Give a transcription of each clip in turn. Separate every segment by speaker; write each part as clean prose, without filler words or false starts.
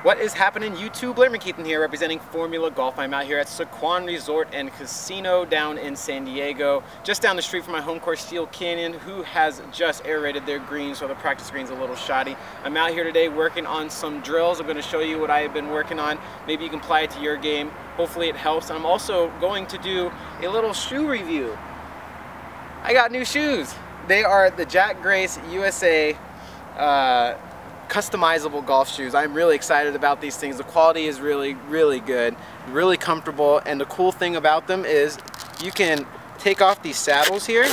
Speaker 1: What is happening, YouTube? Blair McKeithen here, representing Formula Golf. I'm out here at Sycuan Resort and Casino down in San Diego, just down the street from my home course, Steel Canyon, who has just aerated their greens, so the practice green's a little shoddy. I'm out here today working on some drills. I'm going to show you what I have been working on. Maybe you can apply it to your game. Hopefully it helps. I'm also going to do a little shoe review. I got new shoes. They are the Jack Grace USA customizable golf shoes. I'm really excited about these things. The quality is really good, really comfortable, and the cool thing about them is you can take off these saddles here,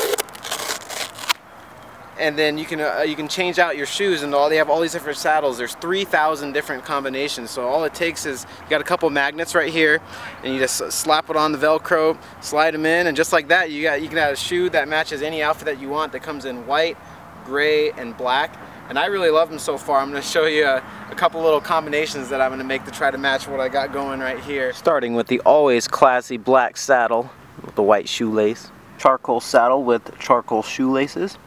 Speaker 1: and then you can change out your shoes, and they have all these different saddles. There's 3,000 different combinations. So all it takes is you got a couple magnets right here, and you just slap it on the Velcro, slide them in, and just like that, you can have a shoe that matches any outfit that you want. That comes in white, gray, and black. And I really love them so far. I'm going to show you a couple little combinations that I'm going to make to try to match what I got going right here. Starting with the always classy black saddle with the white shoelace. Charcoal saddle with charcoal shoelaces.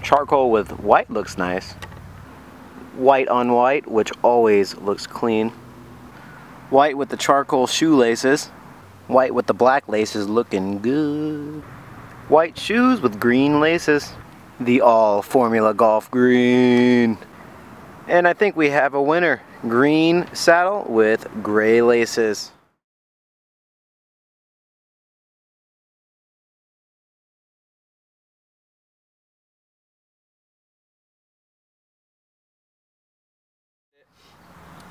Speaker 1: Charcoal with white looks nice. White on white, which always looks clean. White with the charcoal shoelaces. White with the black laces, looking good. White shoes with green laces. The all Formula Golf green. And I think we have a winner. Green saddle with gray laces.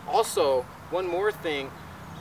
Speaker 1: Also, one more thing.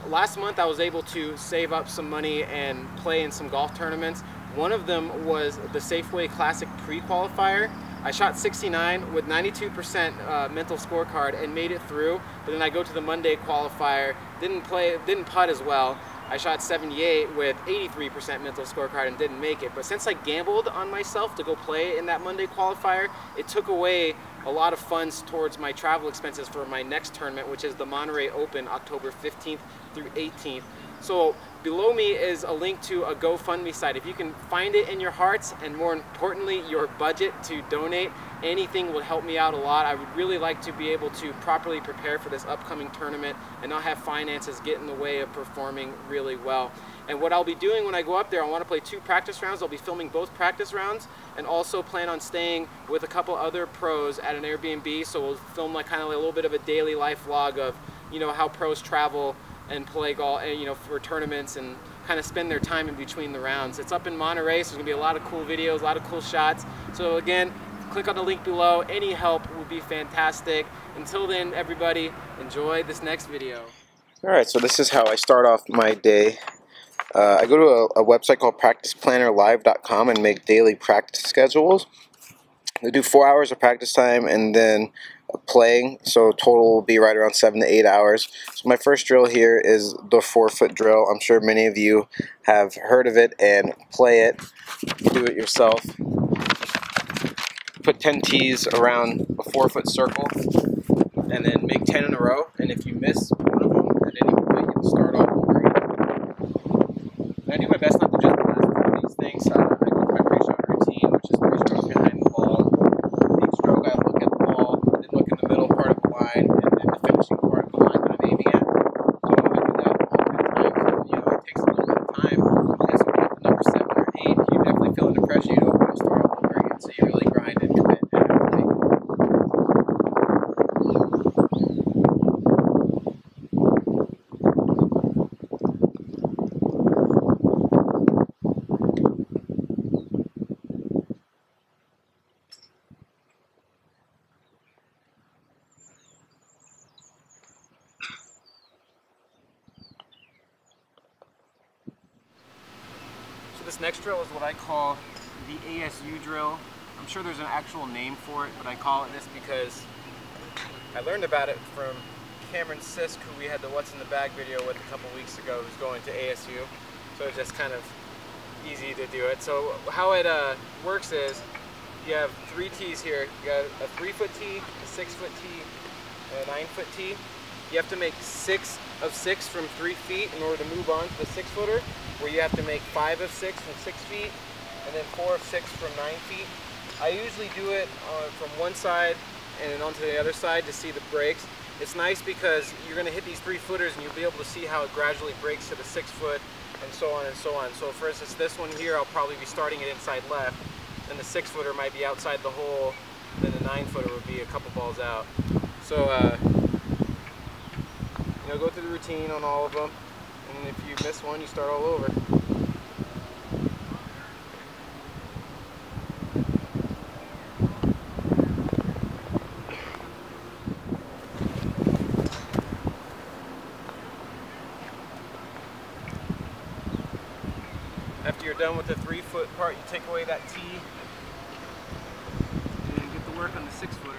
Speaker 1: Last month I was able to save up some money and play in some golf tournaments. One of them was the Safeway Classic Pre-Qualifier. I shot 69 with 92% mental scorecard and made it through, but then I go to the Monday qualifier, didn't putt as well. I shot 78 with 83% mental scorecard and didn't make it. But since I gambled on myself to go play in that Monday qualifier, it took away a lot of funds towards my travel expenses for my next tournament, which is the Monterey Open, October 15th through 18th. So below me is a link to a GoFundMe site. If you can find it in your hearts, and more importantly, your budget to donate, anything will help me out a lot. I would really like to be able to properly prepare for this upcoming tournament and not have finances get in the way of performing really well. And what I'll be doing when I go up there, I want to play 2 practice rounds. I'll be filming both practice rounds and also plan on staying with a couple other pros at an Airbnb. So we'll film like kind of like a little bit of a daily life vlog of, you know, how pros travel and play golf, and, you know, for tournaments, and kind of spend their time in between the rounds. It's up in Monterey, so there's gonna be a lot of cool videos, a lot of cool shots. So again, click on the link below. Any help would be fantastic. Until then, everybody, enjoy this next video. All right, so this is how I start off my day. I go to a website called PracticePlannerLive.com and make daily practice schedules. I do 4 hours of practice time and then playing, so total will be right around 7 to 8 hours. So my first drill here is the 4-foot drill. I'm sure many of you have heard of it and play it. Do it yourself. Put 10 tees around a 4-foot circle and then make 10 in a row, and if you miss one of them at any point, you can start off over again. And I do my best not to just blast through these things. I go to my pre-shot routine, which is 3 strokes behind the ball. Each stroke I look at the ball, then look in the middle part of the line, and then the finishing part of the line that I'm aiming at. So I do that all 10 times, and you know, it takes a little bit of time. And so when you get to number 7 or 8, you definitely feel under pressure. You don't want to start all over again, so you really grind and commit actively. So this next drill is what I call the ASU drill. I'm sure there's an actual name for it, but I call it this because I learned about it from Cameron Sisk, who we had the What's in the Bag video with a couple weeks ago, who's going to ASU. So it's just kind of easy to do it. So how it works is you have 3 tees here. You got a 3-foot tee, a 6-foot tee, and a 9-foot tee. You have to make 6 of 6 from 3 feet in order to move on to the 6-footer, where you have to make 5 of 6 from 6 feet, and then 4 of 6 from 9 feet. I usually do it from one side and then onto the other side to see the breaks. It's nice because you're going to hit these 3-footers and you'll be able to see how it gradually breaks to the 6-foot and so on and so on. So for instance, this one here, I'll probably be starting it inside left, and the 6-footer might be outside the hole, then the 9-footer would be a couple balls out. So you know, go through the routine on all of them, and if you miss one, you start all over. After you're done with the 3-foot part, you take away that tee and get to work on the 6-footer.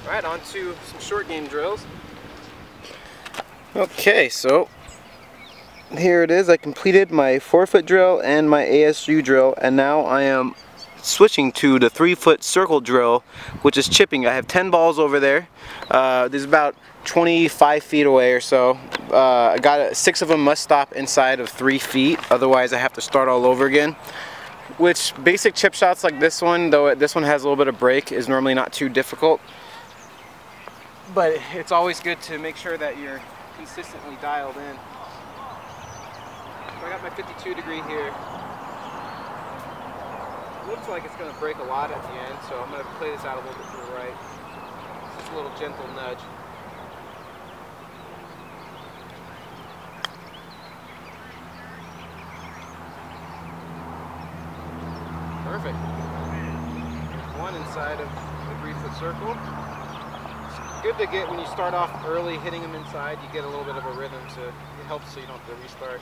Speaker 1: Alright, on to some short game drills. Okay, so here it is. I completed my 4-foot drill and my ASU drill, and now I am switching to the 3-foot circle drill, which is chipping. I have 10 balls over there. There's about 25 feet away or so. I got 6 of them must stop inside of 3 feet, otherwise I have to start all over again. Which basic chip shots like this one, though this one has a little bit of break, is normally not too difficult. But it's always good to make sure that you're consistently dialed in. So I got my 52 degree here. Looks like it's going to break a lot at the end, so I'm going to play this out a little bit to the right. Just a little gentle nudge. Perfect. There's one inside of the 3-foot circle. Good to get when you start off early hitting them inside, you get a little bit of a rhythm, so it helps so you don't have to restart.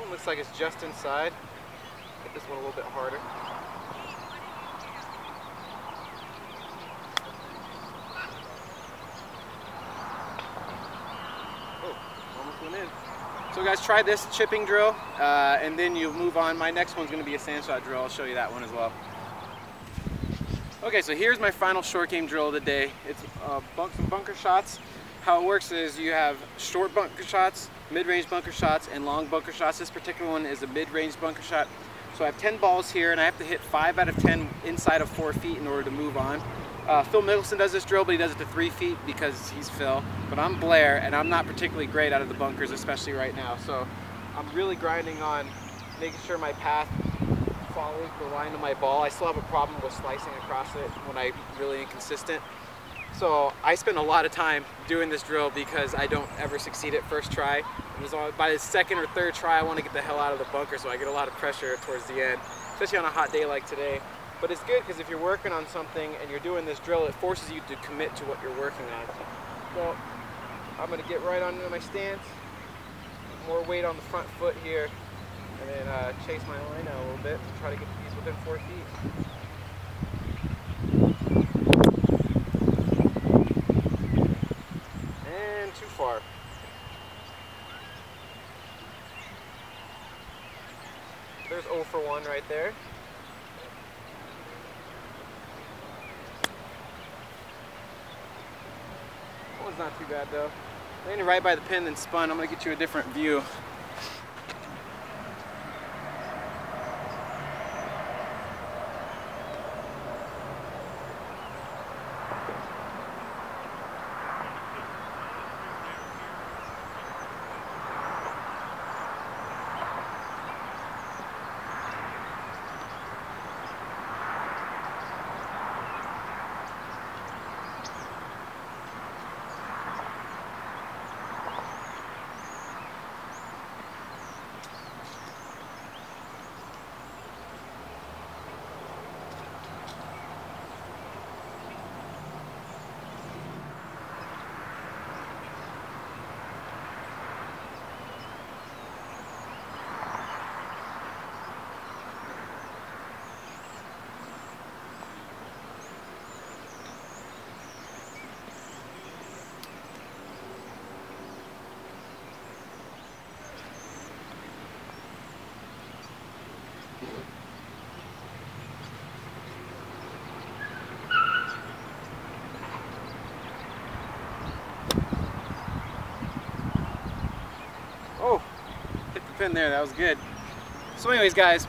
Speaker 1: One looks like it's just inside. Hit this one a little bit harder. Oh, almost went in. So guys, try this chipping drill, and then you'll move on. My next one's going to be a sand shot drill. I'll show you that one as well. Okay, so here's my final short game drill of the day. It's some bunker shots. How it works is you have short bunker shots, mid-range bunker shots, and long bunker shots. This particular one is a mid-range bunker shot. So I have 10 balls here, and I have to hit 5 out of 10 inside of 4 feet in order to move on. Phil Mickelson does this drill, but he does it to 3 feet because he's Phil. But I'm Blair, and I'm not particularly great out of the bunkers, especially right now. So I'm really grinding on making sure my path follows the line of my ball. I still have a problem with slicing across it when I'm really inconsistent. So I spend a lot of time doing this drill because I don't ever succeed at first try. And by the second or third try, I want to get the hell out of the bunker, so I get a lot of pressure towards the end, especially on a hot day like today. But it's good because if you're working on something and you're doing this drill, it forces you to commit to what you're working on. So I'm going to get right onto my stance, more weight on the front foot here, and then chase my line out a little bit to try to get these within 4 feet. And too far. There's 0 for 1 right there. That one's not too bad though. Landing right by the pin then spun. I'm going to get you a different view. in there. That was good. So anyways, guys,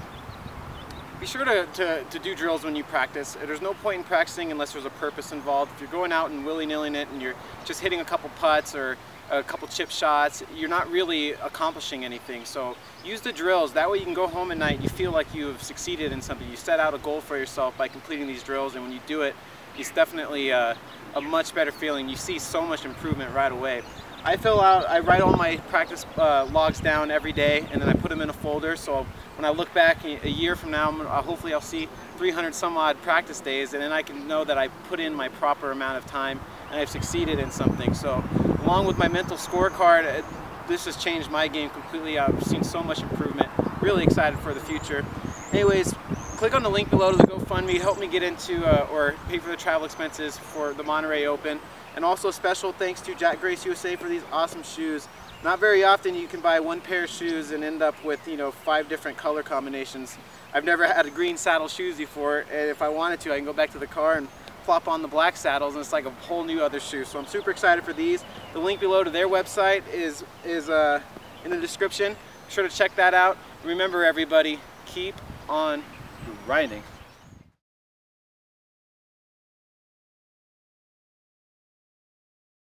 Speaker 1: be sure to do drills when you practice. There's no point in practicing unless there's a purpose involved. If you're going out and willy-nilly it and you're just hitting a couple putts or a couple chip shots, you're not really accomplishing anything. So use the drills. That way you can go home at night and you feel like you've succeeded in something. You set out a goal for yourself by completing these drills, and when you do it, it's definitely a much better feeling. You see so much improvement right away. I write all my practice logs down every day, and then I put them in a folder, so when I look back a year from now, hopefully I'll see 300 some odd practice days, and then I can know that I put in my proper amount of time and I've succeeded in something. So along with my mental scorecard, this has changed my game completely. I've seen so much improvement. Really excited for the future. Anyways, click on the link below to the GoFundMe. Help me get into or pay for the travel expenses for the Monterey Open. And also special thanks to Jack Grace USA for these awesome shoes. Not very often you can buy one pair of shoes and end up with 5 different color combinations. I've never had a green saddle shoes before, and if I wanted to, I can go back to the car and plop on the black saddles, and it's like a whole new other shoe. So I'm super excited for these. The link below to their website is in the description. Be sure to check that out. Remember, everybody, keep on grinding.